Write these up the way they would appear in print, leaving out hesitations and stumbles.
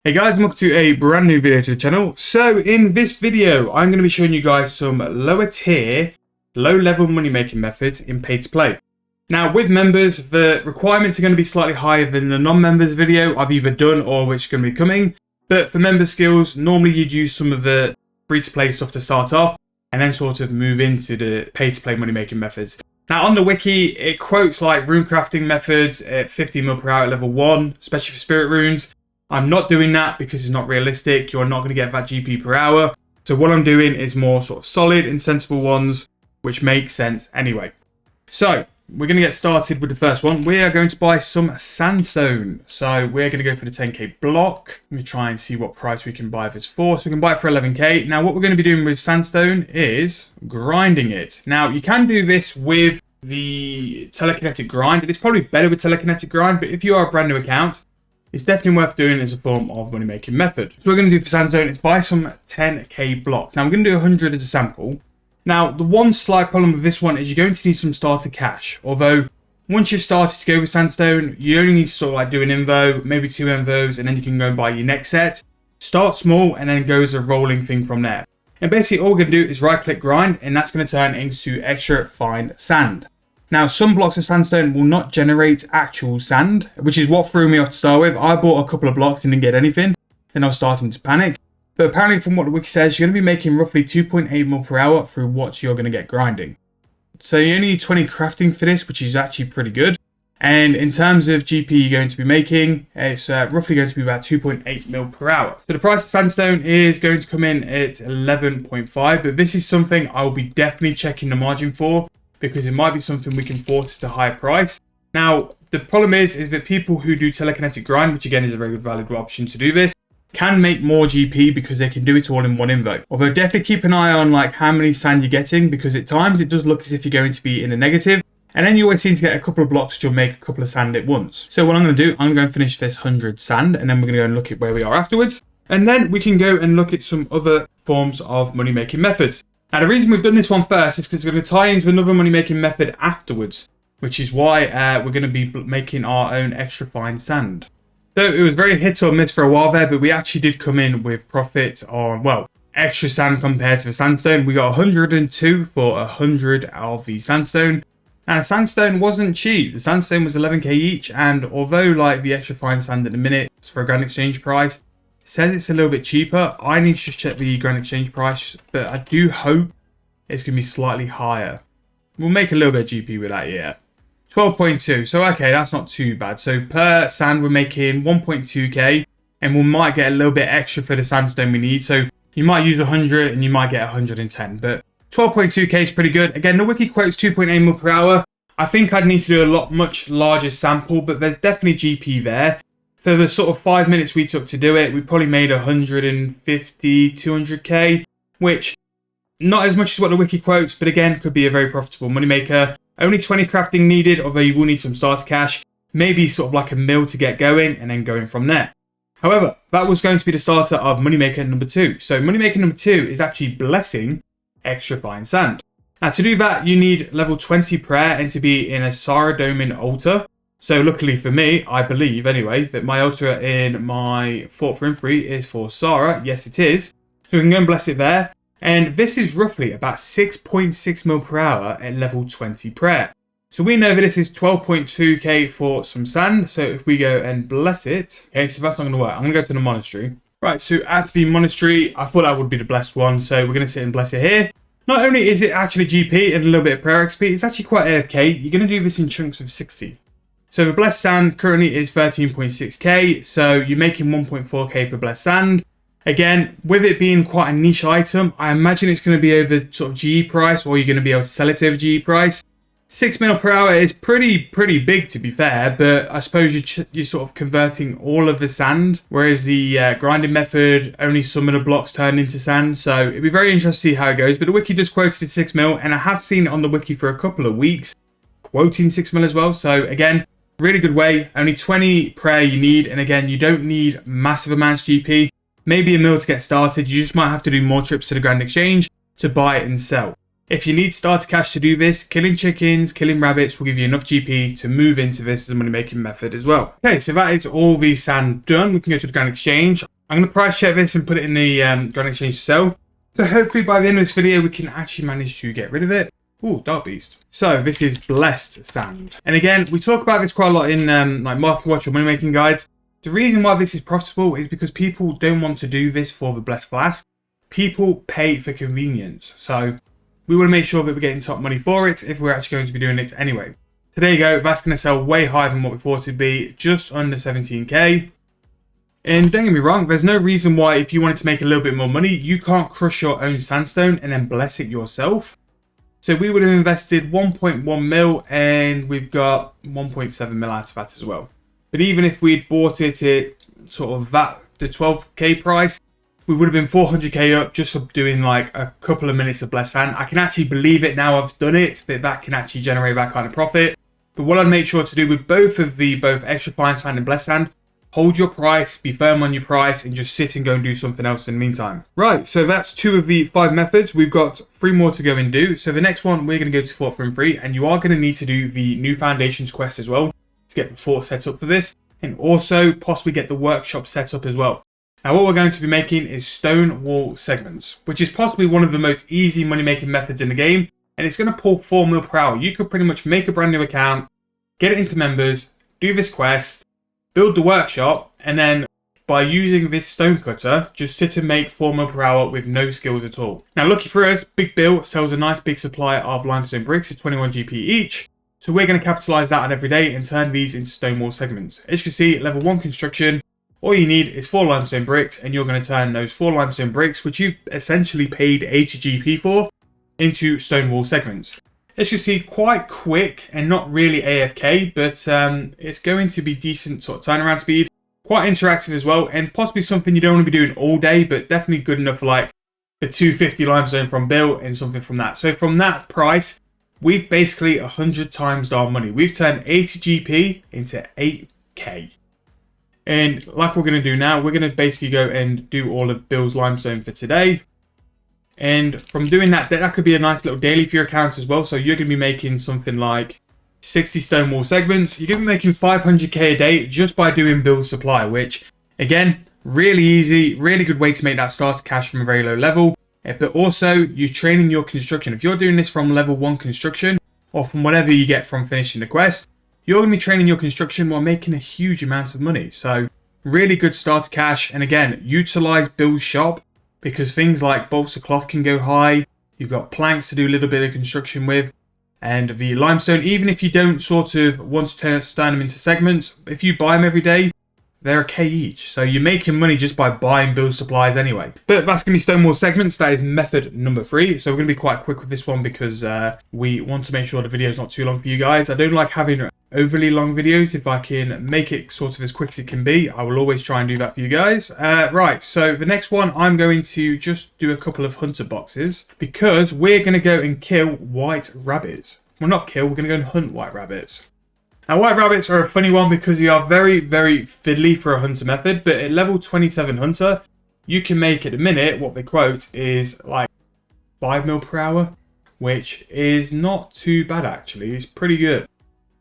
Hey guys, welcome to a brand new video to the channel. So in this video, I'm going to be showing you guys some lower tier, low level money making methods in pay to play. Now with members, the requirements are going to be slightly higher than the non-members video I've either done or which is going to be coming. But for member skills, normally you'd use some of the free to play stuff to start off and then sort of move into the pay to play money making methods. Now on the wiki, it quotes like rune crafting methods at 50 mil per hour at level 1, especially for spirit runes. I'm not doing that because it's not realistic. You're not going to get that GP per hour. So what I'm doing is more sort of solid and sensible ones, which make sense anyway. So we're going to get started with the first one. We are going to buy some sandstone. So we're going to go for the 10k block. Let me try and see what price we can buy this for. So we can buy it for 11k. Now what we're going to be doing with sandstone is grinding it. Now you can do this with the telekinetic grind. It's probably better with telekinetic grind, but if you are a brand new account, it's definitely worth doing as a form of money making method. So what we're going to do for sandstone is buy some 10k blocks. Now I'm going to do 100 as a sample. Now the one slight problem with this one is you're going to need some starter cash. Although once you've started to go with sandstone, you only need to sort of like do an invo, maybe 2 invos, and then you can go and buy your next set. Start small and then go as a rolling thing from there. And basically all we're going to do is right click grind, and that's going to turn into extra fine sand. Now, some blocks of sandstone will not generate actual sand, which is what threw me off to start with. I bought a couple of blocks and didn't get anything, and I was starting to panic. But apparently from what the wiki says, you're going to be making roughly 2.8 mil per hour through what you're going to get grinding. So you only need 20 crafting for this, which is actually pretty good. And in terms of GP you're going to be making, it's roughly going to be about 2.8 mil per hour. So the price of sandstone is going to come in at 11.5, but this is something I'll be definitely checking the margin for, because it might be something we can force at a higher price. Now, the problem is that people who do telekinetic grind, which again is a very good valid option to do this, can make more GP because they can do it all in one invo. Although definitely keep an eye on like how many sand you're getting, because at times it does look as if you're going to be in a negative. And then you always seem to get a couple of blocks which will make a couple of sand at once. So what I'm going to do, I'm going to finish this 100 sand, and then we're going to go and look at where we are afterwards. And then we can go and look at some other forms of money making methods. Now the reason we've done this one first is because it's going to tie into another money making method afterwards, which is why we're going to be making our own extra fine sand. So it was very hit or miss for a while there, but we actually did come in with profit on, well, extra sand compared to the sandstone. We got 102 for 100 of the sandstone. And the sandstone wasn't cheap. The sandstone was 11k each, and although like the extra fine sand at the minute is for a grand exchange price, says it's a little bit cheaper. I need to just check the grand exchange price, but I do hope it's going to be slightly higher. We'll make a little bit of GP with that, yeah. 12.2, so okay, that's not too bad. So per sand, we're making 1.2k, and we might get a little bit extra for the sandstone we need. So you might use 100 and you might get 110, but 12.2k is pretty good. Again, the wiki quotes 2.8 mil per hour. I think I'd need to do a much larger sample, but there's definitely GP there. For the sort of 5 minutes we took to do it, we probably made 150, 200k, which not as much as what the wiki quotes, but again, could be a very profitable moneymaker. Only 20 crafting needed, although you will need some starter cash, maybe sort of like a mil to get going and then going from there. However, that was going to be the starter of moneymaker number 2. So moneymaker number 2 is actually blessing extra fine sand. Now to do that, you need level 20 prayer and to be in a Saradomin altar. So luckily for me, I believe anyway, that my altar in my Fort for Infree is for Sarah. Yes, it is. So we can go and bless it there. And this is roughly about 6.6 mil per hour at level 20 prayer. So we know that this is 12.2k for some sand. So if we go and bless it, okay, so that's not going to work. I'm going to go to the monastery. Right, so at the monastery, I thought that would be the blessed one. So we're going to sit and bless it here. Not only is it actually GP and a little bit of prayer XP, it's actually quite AFK. You're going to do this in chunks of 60. So the blessed sand currently is 13.6k, so you're making 1.4k per blessed sand. Again, with it being quite a niche item, I imagine it's going to be over sort of GE price, or you're going to be able to sell it over GE price. 6 mil per hour is pretty big to be fair, but I suppose you're sort of converting all of the sand, whereas the grinding method, only some of the blocks turn into sand. So it'd be very interesting to see how it goes, but the wiki just quoted 6 mil, and I have seen it on the wiki for a couple of weeks, quoting 6 mil as well. So again, really good way. Only 20 prayer you need, and again, you don't need massive amounts of GP. Maybe a mil to get started. You just might have to do more trips to the Grand Exchange to buy it and sell. If you need starter cash to do this, killing chickens, killing rabbits will give you enough GP to move into this as a money making method as well. Okay, so that is all the sand done. We can go to the Grand Exchange. I'm going to price check this and put it in the Grand Exchange sell. So hopefully by the end of this video, we can actually manage to get rid of it. Ooh, Dark Beast. So this is blessed sand. And again, we talk about this quite a lot in like Market Watch or money making guides. The reason why this is profitable is because people don't want to do this for the blessed flask. People pay for convenience. So we want to make sure that we're getting top money for it if we're actually going to be doing it anyway. So there you go. That's going to sell way higher than what we thought it'd be, just under 17k. And don't get me wrong, there's no reason why if you wanted to make a little bit more money, you can't crush your own sandstone and then bless it yourself. So we would have invested 1.1 mil and we've got 1.7 mil out of that as well. But even if we'd bought it at sort of that, the 12k price, we would have been 400k up just for doing like a couple of minutes of blessed sand. I can actually believe it now I've done it, that can actually generate that kind of profit. But what I'd make sure to do with both extra fine sand and blessed sand, hold your price, be firm on your price, and just sit and go and do something else in the meantime. Right, so that's 2 of the 5 methods. We've got 3 more to go and do. So the next one, we're going to go to Fort from free, and you are going to need to do the new foundations quest as well to get the fort set up for this, and also possibly get the workshop set up as well. Now what we're going to be making is stone wall segments, which is possibly one of the most easy money making methods in the game, and it's going to pull 4 mil per hour. You could pretty much make a brand new account, get it into members, do this quest, build the workshop, and then by using this stone cutter, just sit and make 4 mil per hour with no skills at all. Now lucky for us, Big Bill sells a nice big supply of limestone bricks at 21 GP each. So we're going to capitalize that on every day and turn these into stone wall segments. As you can see, level 1 construction, all you need is 4 limestone bricks, and you're going to turn those 4 limestone bricks, which you've essentially paid 80 GP for, into stone wall segments. As you see, quite quick and not really AFK, but it's going to be decent sort of turnaround speed. Quite interactive as well, and possibly something you don't want to be doing all day, but definitely good enough for like the 250 limestone from Bill and something from that. So from that price, we've basically 100 times our money. We've turned 80 GP into 8k. And like we're going to do now, we're going to basically go and do all of Bill's limestone for today. And from doing that, that could be a nice little daily for your accounts as well. So you're going to be making something like 60 stone wall segments. You're going to be making 500k a day just by doing Bill's supply, which again, really easy, really good way to make that starter cash from a very low level. But also you're training your construction. If you're doing this from level 1 construction or from whatever you get from finishing the quest, you're going to be training your construction while making a huge amount of money. So really good starter cash. And again, utilize Bill's shop because things like bolts of cloth can go high. You've got planks to do a little bit of construction with. And the limestone, even if you don't sort of want to turn them into segments, if you buy them every day, they're a K each. So you're making money just by buying Bill's supplies anyway. But that's going to be stone wall segments. That is method number 3. So we're going to be quite quick with this one because we want to make sure the video is not too long for you guys. I don't like having overly long videos. If I can make it sort of as quick as it can be, I will always try and do that for you guys. Right, so the next one, I'm going to just do a couple of hunter boxes because we're going to go and kill white rabbits. Well, not kill, we're going to go and hunt white rabbits. Now, white rabbits are a funny one because they are very, very fiddly for a hunter method, but at level 27 hunter, you can make at the minute, what they quote is like 5 mil per hour, which is not too bad actually, it's pretty good.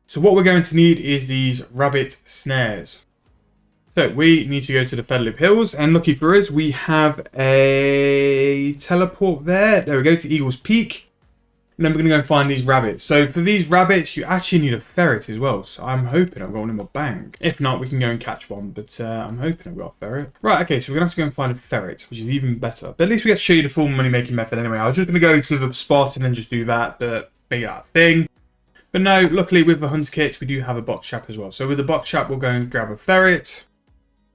So what we're going to need is these rabbit snares. So we need to go to the Fedloop Hills, and lucky for us, we have a teleport there. There we go, to Eagle's Peak. And then we're going to go and find these rabbits. So for these rabbits, you actually need a ferret as well. So I'm hoping I've got one in my bank. If not, we can go and catch one. But I'm hoping I've got a ferret. Right, okay, so we're going to have to go and find a ferret, which is even better. But at least we get to show you the full money-making method anyway. I was just going to go to the spot and then just do that. But be that thing. But no, luckily with the hunt kit, we do have a box trap as well. So with the box trap, we'll go and grab a ferret.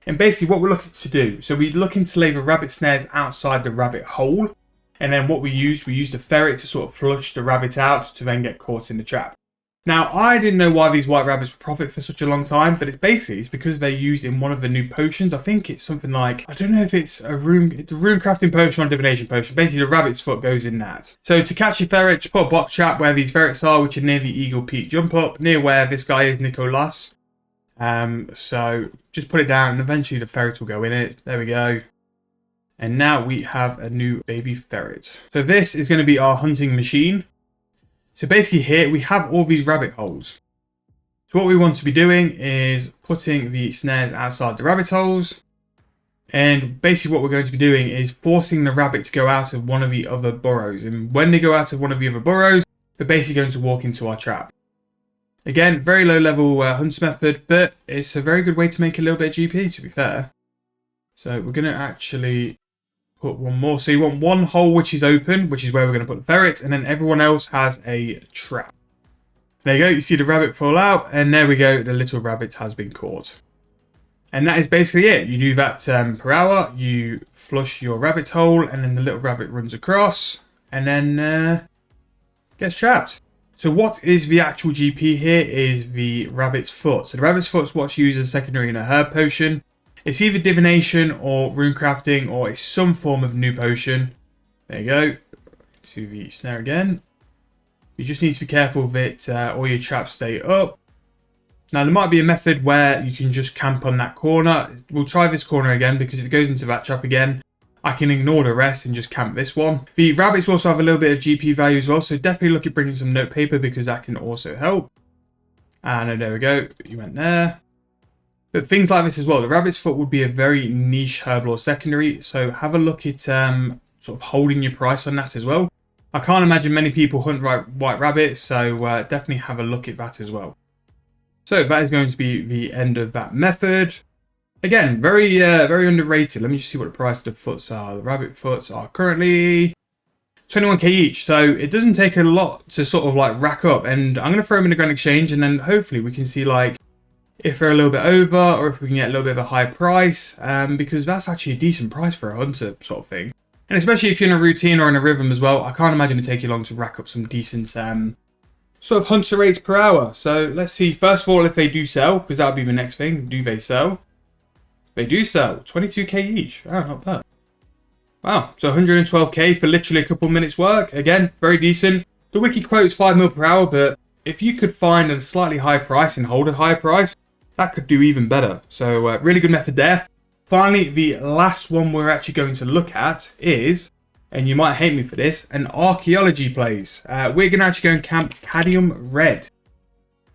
And basically what we're looking to do, so we're looking to lay the rabbit snares outside the rabbit hole. And then what we used a ferret to sort of flush the rabbit out to then get caught in the trap. Now, I didn't know why these white rabbits would profit for such a long time, but it's because they're used in one of the new potions. I think it's something like, I don't know if it's a rune crafting potion or a divination potion. Basically, the rabbit's foot goes in that. So to catch your ferret, just put a box trap where these ferrets are, which are near the Eagle Peak jump up, near where this guy is, Nicolas. So just put it down and eventually the ferret will go in it. There we go. And now we have a new baby ferret. So this is going to be our hunting machine. So basically here we have all these rabbit holes. So what we want to be doing is putting the snares outside the rabbit holes. And basically what we're going to be doing is forcing the rabbit to go out of one of the other burrows. And when they go out of one of the other burrows, they're basically going to walk into our trap. Again, very low level hunt method, but it's a very good way to make a little bit of GP, to be fair. So we're going to actually put one more. So you want one hole which is open, which is where we're going to put the ferret, and then everyone else has a trap. There you go, you see the rabbit fall out, and there we go, the little rabbit has been caught. And that is basically it. You do that per hour, you flush your rabbit hole, and then the little rabbit runs across, and then gets trapped. So what is the actual GP here is the rabbit's foot. So the rabbit's foot is what's used as secondary in a herb potion. It's either divination or rune crafting, or it's some form of new potion. There you go. To the snare again. You just need to be careful that all your traps stay up. Now there might be a method where you can just camp on that corner. We'll try this corner again, because if it goes into that trap again, I can ignore the rest and just camp this one. The rabbits also have a little bit of GP value as well, so definitely look at bringing some note paper, because that can also help. And there we go, you went there. But things like this as well, the rabbit's foot would be a very niche herb or secondary, so have a look at sort of holding your price on that as well. I can't imagine many people hunt white rabbits, so definitely have a look at that as well. So that is going to be the end of that method. Again, very underrated. Let me just see what the price of the foots are. The rabbit foots are currently 21k each, so it doesn't take a lot to sort of like rack up. And I'm going to throw them in the Grand Exchange, and then hopefully we can see like if they're a little bit over, or if we can get a little bit of a high price, because that's actually a decent price for a hunter sort of thing. And especially if you're in a routine or in a rhythm as well, I can't imagine it take you long to rack up some decent sort of hunter rates per hour. So let's see, first of all, if they do sell, because that would be the next thing. Do they sell? They do sell. 22k each. Oh, not bad. Wow. So 112k for literally a couple minutes work. Again, very decent. The wiki quote is 5 mil per hour, but if you could find a slightly high price and hold a high price, that could do even better. So really good method there. Finally, the last one we're actually going to look at is, and you might hate me for this, an archaeology place. We're going to actually go and camp Cadmium Red.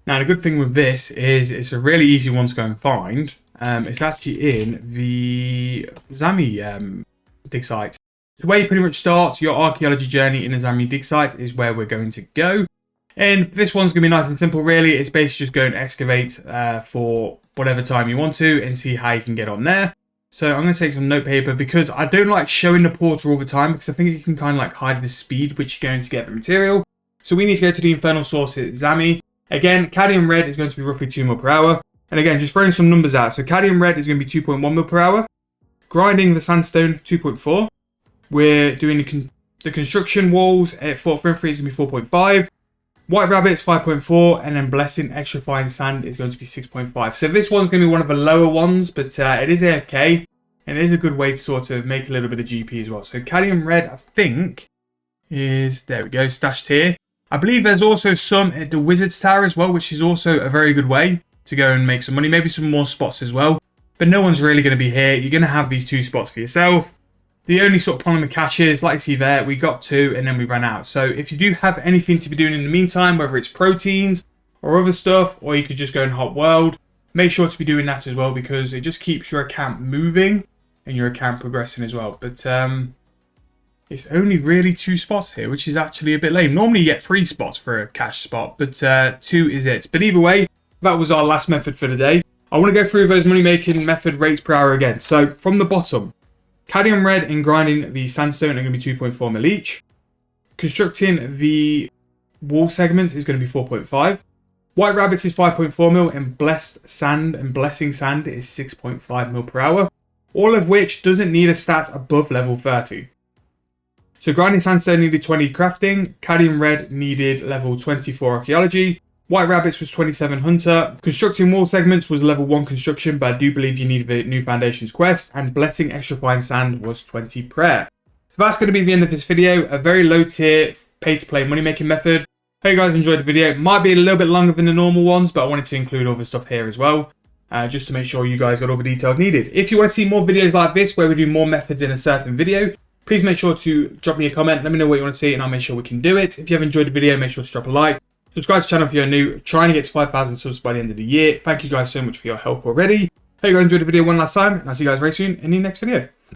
Now, the good thing with this is it's a really easy one to go and find. It's actually in the Zami dig site. The way you pretty much start your archaeology journey in the Zami dig site is where we're going to go. And this one's going to be nice and simple, really. It's basically just go and excavate for whatever time you want to and see how you can get on there. So I'm going to take some note paper, because I don't like showing the portal all the time, because I think you can kind of like hide the speed which you're going to get the material. So we need to go to the infernal source at Zami. Again, Cadmium Red is going to be roughly 2 mil per hour. And again, just throwing some numbers out. So Cadmium Red is going to be 2.1 mil per hour. Grinding the sandstone, 2.4. We're doing the construction walls at Fort Frimfree is going to be 4.5. White Rabbit's 5.4, and then Blessing Extra Fine Sand is going to be 6.5. So this one's going to be one of the lower ones, but it is AFK, and it is a good way to sort of make a little bit of GP as well. So Cadmium Red, I think, is, there we go, stashed here. I believe there's also some at the Wizard's Tower as well, which is also a very good way to go and make some money. Maybe some more spots as well, but no one's really going to be here. You're going to have these 2 spots for yourself. The only sort of problem with caches, like you see there, we got 2 and then we ran out. So if you do have anything to be doing in the meantime, whether it's proteins or other stuff, or you could just go and hot world, make sure to be doing that as well, because it just keeps your account moving and your account progressing as well. But it's only really 2 spots here, which is actually a bit lame. Normally you get 3 spots for a cache spot, but 2 is it. But either way, that was our last method for the day. I want to go through those money making method rates per hour again. So from the bottom, Cadmium Red and grinding the sandstone are going to be 2.4 mil each. Constructing the wall segments is going to be 4.5. White Rabbits is 5.4 mil, and Blessed Sand and Blessing Sand is 6.5 mil per hour. All of which doesn't need a stat above level 30. So grinding sandstone needed 20 crafting. Cadmium Red needed level 24 archaeology. White Rabbits was 27 hunter. Constructing wall segments was level 1 construction, but I do believe you need the new foundations quest. And Blessing Extra Fine Sand was 20 prayer. So that's going to be the end of this video. A very low tier pay to play money making method. Hope you guys enjoyed the video. It might be a little bit longer than the normal ones, but I wanted to include all the stuff here as well. just to make sure you guys got all the details needed. If you want to see more videos like this where we do more methods in a certain video, please make sure to drop me a comment. Let me know what you want to see and I'll make sure we can do it. If you have enjoyed the video, make sure to drop a like. Subscribe to the channel if you're new. Trying to get to 5,000 subs by the end of the year. Thank you guys so much for your help already. Hope you guys enjoyed the video one last time, and I'll see you guys very soon in the next video.